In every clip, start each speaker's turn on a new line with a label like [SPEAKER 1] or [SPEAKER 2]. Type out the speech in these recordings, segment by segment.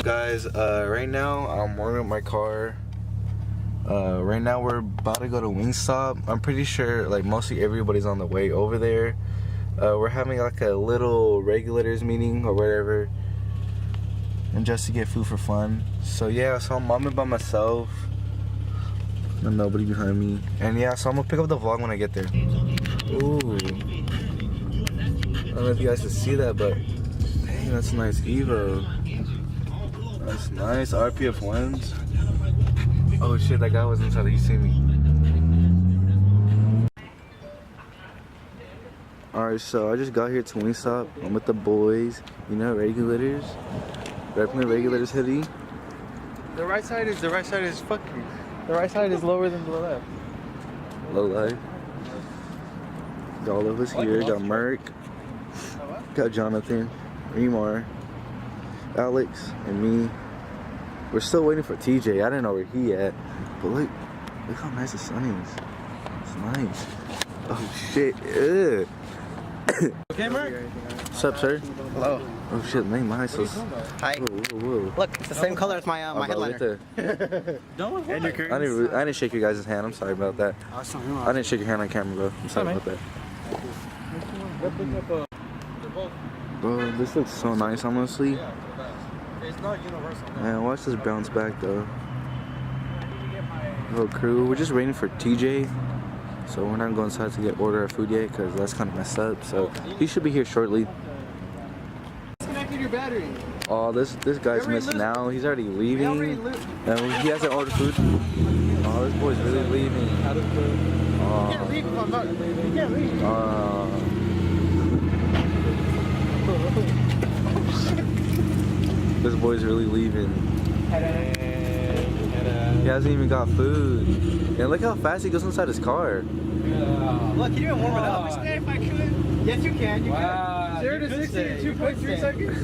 [SPEAKER 1] guys? Right now I'm warming up my car. Right now we're about to go to Wingstop. I'm pretty sure like mostly everybody's on the way over there. We're having like a little Regulators meeting or whatever, and just to get food for fun. So yeah, so I'm momming by myself. And nobody behind me. And yeah, so I'm gonna pick up the vlog when I get there. Ooh. I don't know if you guys can see that, but dang, that's a nice Evo. That's nice. RPF ones. Oh shit, that guy was inside. He see me. Alright, so I just got here to Wingstop. I'm with the boys. You know, Regulators. Repping the Regulators hoodie.
[SPEAKER 2] The right side is fucking. The right side is lower than the left.
[SPEAKER 1] Low life. Got all of us here. Got Merc. Got Jonathan, Remar, Alex, and me. We're still waiting for TJ. I didn't know where he at. But look how nice the sun is. It's nice. Oh shit. Ugh.
[SPEAKER 2] Okay, Mark.
[SPEAKER 1] What's up, sir?
[SPEAKER 3] Hello.
[SPEAKER 1] Oh shit, man, my eyes.
[SPEAKER 3] Hi.
[SPEAKER 1] Whoa.
[SPEAKER 3] Look, it's the same color as my headliner.
[SPEAKER 2] Don't
[SPEAKER 1] I didn't shake your guys' hand. I'm sorry about that. I didn't shake your hand on camera, bro. I'm sorry about that. Bro, this looks so nice, honestly.
[SPEAKER 2] It's not universal.
[SPEAKER 1] Man, watch this bounce back, though. Little crew. We're just waiting for TJ. So we're not going inside to order our food yet, because that's kind of messed up. So he should be here shortly.
[SPEAKER 2] Disconnected your battery.
[SPEAKER 1] Oh, this guy's missing now. He's already leaving. And he hasn't ordered food. Oh, this boy's really leaving.
[SPEAKER 2] You can't leave if I'm not. You can't leave.
[SPEAKER 1] This boy's really leaving. He hasn't even got food. And look how fast he goes inside his car.
[SPEAKER 3] Look, you didn't warm it up.
[SPEAKER 2] If I could. Yes, you can. You can. 0 to 60 in 2.3 seconds.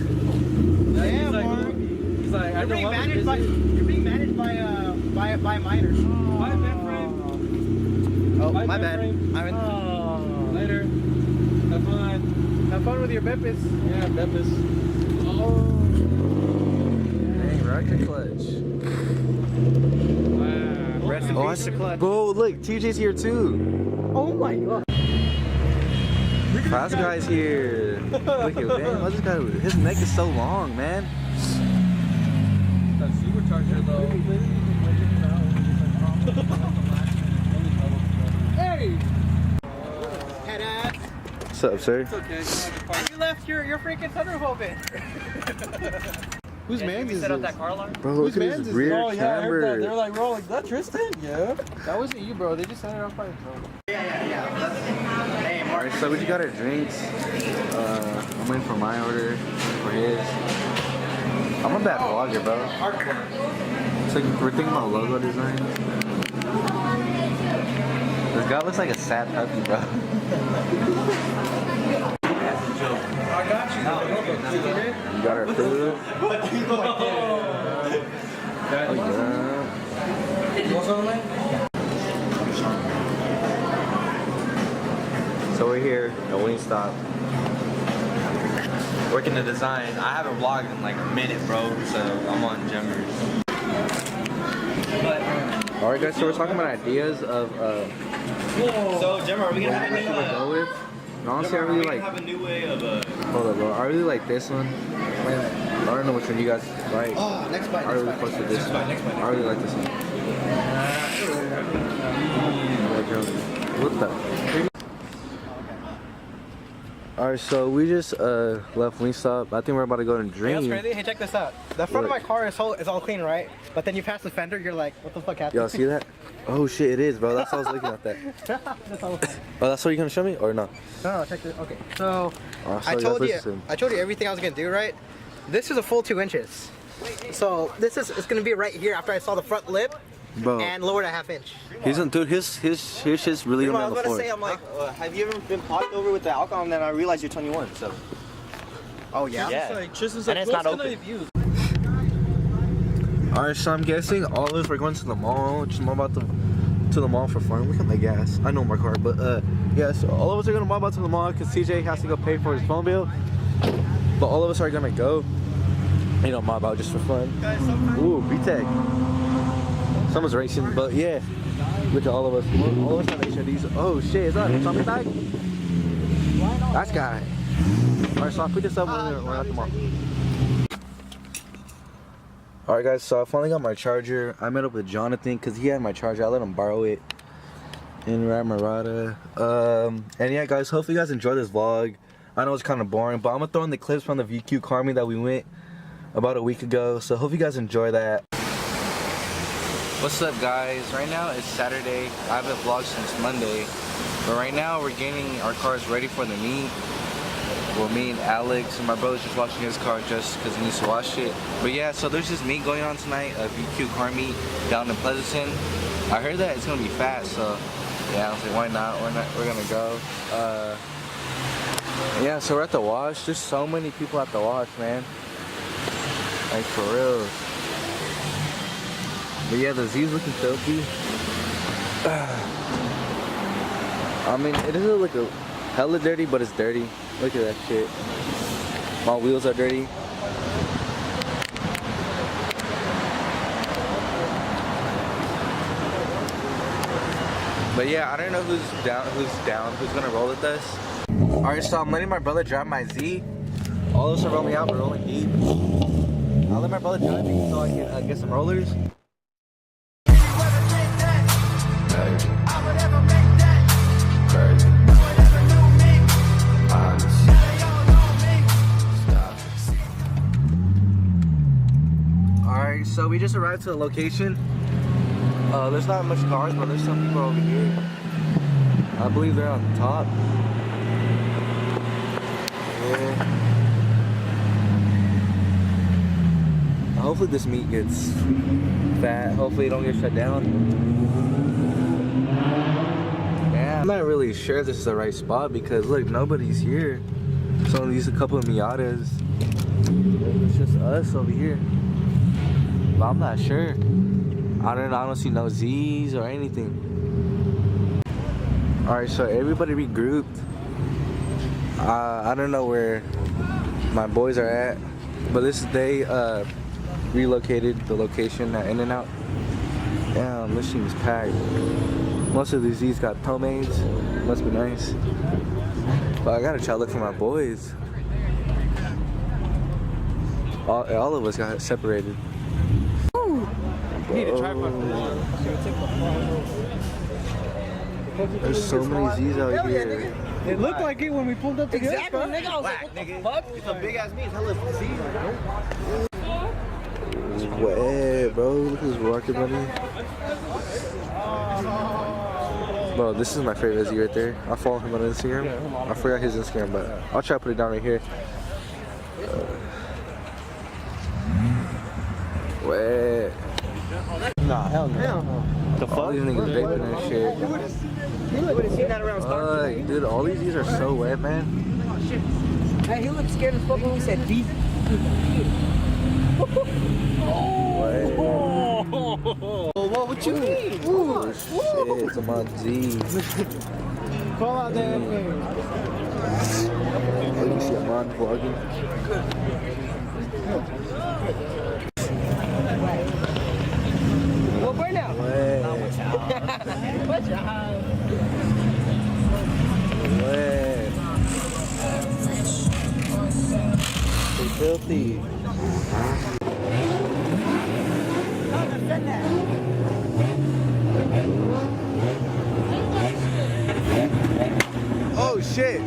[SPEAKER 3] Damn, Mark.
[SPEAKER 2] He's like,
[SPEAKER 3] you're being managed by minors.
[SPEAKER 2] My bad friend.
[SPEAKER 3] Oh, my bad.
[SPEAKER 2] Later. Have fun. Have fun with your Beppis. Yeah, Beppis. Oh.
[SPEAKER 1] Dang, rocket clutch.
[SPEAKER 2] Wow.
[SPEAKER 3] Rest in peace to clutch.
[SPEAKER 1] Bro, look, TJ's here too.
[SPEAKER 3] Oh my god.
[SPEAKER 1] Fast guy's here. Look at him. This guy, his neck is so long, man.
[SPEAKER 2] That supercharger though. Hey!
[SPEAKER 3] Head ass.
[SPEAKER 1] What's up, sir?
[SPEAKER 2] It's okay.
[SPEAKER 3] And you left your freaking sunroof open.
[SPEAKER 2] Whose man's is
[SPEAKER 3] set up
[SPEAKER 2] this?
[SPEAKER 3] that car alarm?
[SPEAKER 1] Bro, look at his rear
[SPEAKER 2] Oh yeah, I heard that. They
[SPEAKER 1] camera.
[SPEAKER 2] were like, bro, like, that Tristan? Yeah. That wasn't you, bro. They just set it off by themselves.
[SPEAKER 3] Hey, Mark.
[SPEAKER 1] Alright, so we just got our drinks. I'm waiting for my order, for his. I'm a bad vlogger, bro. It's like we're thinking about logo design. This guy looks like a sad puppy, bro.
[SPEAKER 2] I got you.
[SPEAKER 1] We got our food. Oh yeah. So we're here at Wingstop.
[SPEAKER 4] Working the design. I haven't vlogged in like a minute, bro, so I'm on Jemmers.
[SPEAKER 1] Alright guys, so we're talking about ideas of
[SPEAKER 4] So, Jemmer, are we gonna have a
[SPEAKER 1] what
[SPEAKER 4] new
[SPEAKER 1] to go with. And honestly, I really like,
[SPEAKER 4] have a new way of
[SPEAKER 1] hold up, bro. I really like this one. I don't know which one you guys like.
[SPEAKER 3] Oh, next bite.
[SPEAKER 1] I really close to this one. I really like this one. What the? Alright, so we just left Wingstop. I think we're about to go and
[SPEAKER 3] Hey,
[SPEAKER 1] drink.
[SPEAKER 3] that's crazy. Hey, check this out. The front of my car is all clean, right? But then you pass the fender, you're like, what the fuck happened?
[SPEAKER 1] Y'all see that? Oh shit, it is, bro. That's how I was looking at that.
[SPEAKER 3] That's all.
[SPEAKER 1] Oh, that's what you're gonna show me, or no?
[SPEAKER 3] No, check this. Okay, so
[SPEAKER 1] Oh,
[SPEAKER 3] I told you everything I was gonna do, right? This is a full 2 inches. So it's gonna be right here after I saw the front lip,
[SPEAKER 1] Bro,
[SPEAKER 3] and lowered a ½ inch.
[SPEAKER 1] he's on, dude. His shit's really
[SPEAKER 4] I
[SPEAKER 1] on
[SPEAKER 4] was
[SPEAKER 1] the
[SPEAKER 4] about to
[SPEAKER 1] floor.
[SPEAKER 4] say, I'm like, have you ever been popped over with the alcohol and then I realized you're 21, so.
[SPEAKER 3] Oh yeah.
[SPEAKER 4] Yeah.
[SPEAKER 2] Tristan's
[SPEAKER 3] And
[SPEAKER 2] like,
[SPEAKER 3] it's not
[SPEAKER 2] what's
[SPEAKER 3] open.
[SPEAKER 2] gonna use?
[SPEAKER 1] Alright, so I'm guessing all of us are going to the mall. Just more about the mall for fun. Look at my gas. I know my car, but yeah. So all of us are gonna mob out to the mall because TJ has to go pay for his phone bill. But all of us are gonna go.
[SPEAKER 2] You know, mob out just for fun. Ooh, B-Tech. Someone's racing, but yeah. Look at all of us. All of us have HIDs. Oh shit, is that something like? That guy. Alright, so I'll pick this up when we're at the mall.
[SPEAKER 1] Alright guys, so I finally got my charger. I met up with Jonathan because he had my charger. I let him borrow it in Ramarada. And yeah guys, hopefully you guys enjoy this vlog. I know it's kind of boring, but I'm going to throw in the clips from the VQ car meet that we went about a week ago. So hope you guys enjoy that. What's up guys? Right now it's Saturday. I haven't vlogged since Monday. But right now we're getting our cars ready for the meet. Well, me and Alex and my brother's just washing his car just because he needs to wash it. But yeah, so there's this meet going on tonight, a VQ car meet down in Pleasanton. I heard that it's gonna be fast, so yeah, I was like, why not? We're gonna go. Yeah, so we're at the wash. There's so many people at the wash, man. Like for real. But yeah, the Z's looking filthy. I mean, it doesn't look hella dirty, but it's dirty. Look at that shit. My wheels are dirty. But yeah, I don't know who's gonna roll with us. Alright, so I'm letting my brother drive my Z. All of us are rolling out, we're rolling deep. I'll let my brother drive me so I can get some rollers. Alright, so we just arrived to the location. There's not much cars, but there's some people over here. I believe they're on top. Yeah. Hopefully this meet gets fat. Hopefully it don't get shut down. Yeah. I'm not really sure if this is the right spot because look, nobody's here. It's only these a couple of Miatas. It's just us over here. But I'm not sure. I don't see no Z's or anything. Alright, so everybody regrouped. I don't know where my boys are at, but they relocated the location at In-N-Out. Damn, this thing's packed. Most of these Z's got pomades. Must be nice. But I gotta try to look for my boys. All of us got separated.
[SPEAKER 2] You need a tripod for that.
[SPEAKER 1] There's so many Z's out here.
[SPEAKER 2] It looked like it when we pulled up together.
[SPEAKER 3] Exactly, nigga. I was like, what the fuck?
[SPEAKER 2] It's a big ass meat. Hella Z's.
[SPEAKER 1] Way, bro. Look at this rocket bunny. Bro, this is my favorite Z right there. I follow him on Instagram. I forgot his Instagram, but I'll try to put it down right here. Wait.
[SPEAKER 2] Nah, hell no. The
[SPEAKER 1] All
[SPEAKER 2] fuck?
[SPEAKER 1] these niggas vaping and shit.
[SPEAKER 3] You would have seen that around
[SPEAKER 1] Dude, all these Z's are so wet, man.
[SPEAKER 3] Hey, he looked scared as fuck when we said deep. What you mean?
[SPEAKER 1] Oh shit, it's my Z.
[SPEAKER 2] Call out that name.
[SPEAKER 1] Oh, you see a man vlogging?
[SPEAKER 3] Well, where now? Watch out.
[SPEAKER 1] So filthy. Oh shit!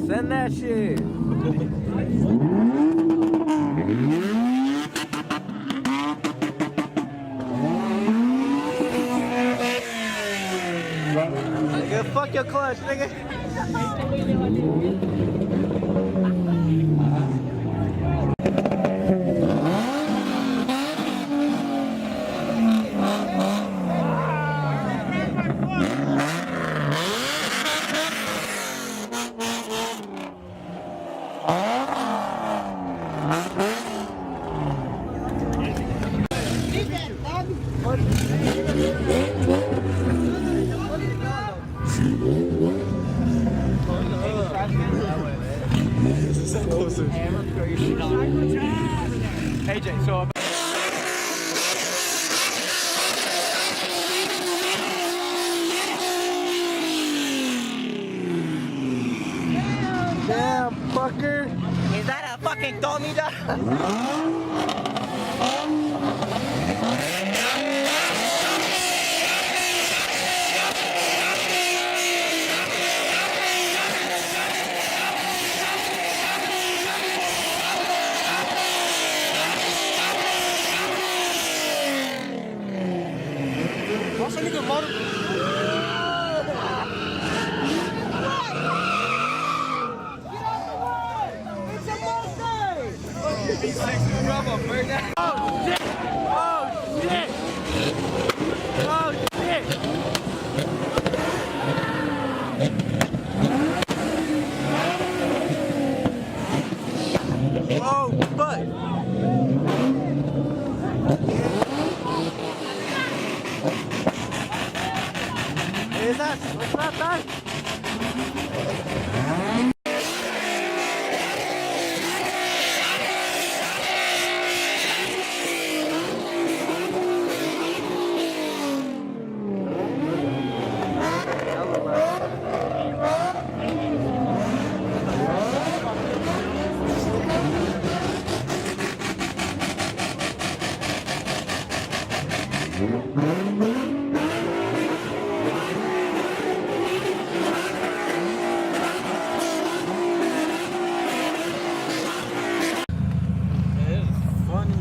[SPEAKER 1] Send that shit! Nigga, fuck your clutch, nigga!
[SPEAKER 3] your shit on. AJ, so.
[SPEAKER 2] Damn, fucker.
[SPEAKER 3] Is that a fucking dormida?
[SPEAKER 2] Oh, fuck. Is that? What's that?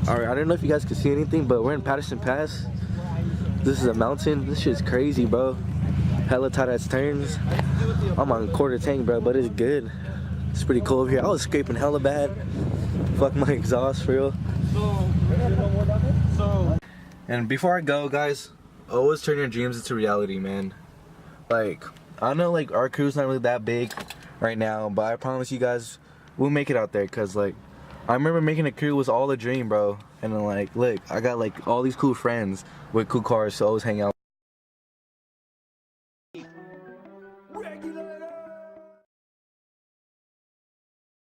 [SPEAKER 2] Alright, I don't know if you guys can see anything, but we're in Patterson Pass. This is a mountain. This shit's crazy, bro. Hella tight ass turns. I'm on quarter tank, bro, but it's good. It's pretty cool over here. I was scraping hella bad. Fuck my exhaust, for real.
[SPEAKER 1] And before I go, guys, always turn your dreams into reality, man. Like, I know, like, our crew's not really that big right now, but I promise you guys, we'll make it out there, because, like, I remember making a crew was all a dream, bro. And then, like, look, I got, like, all these cool friends with cool cars to always hang out.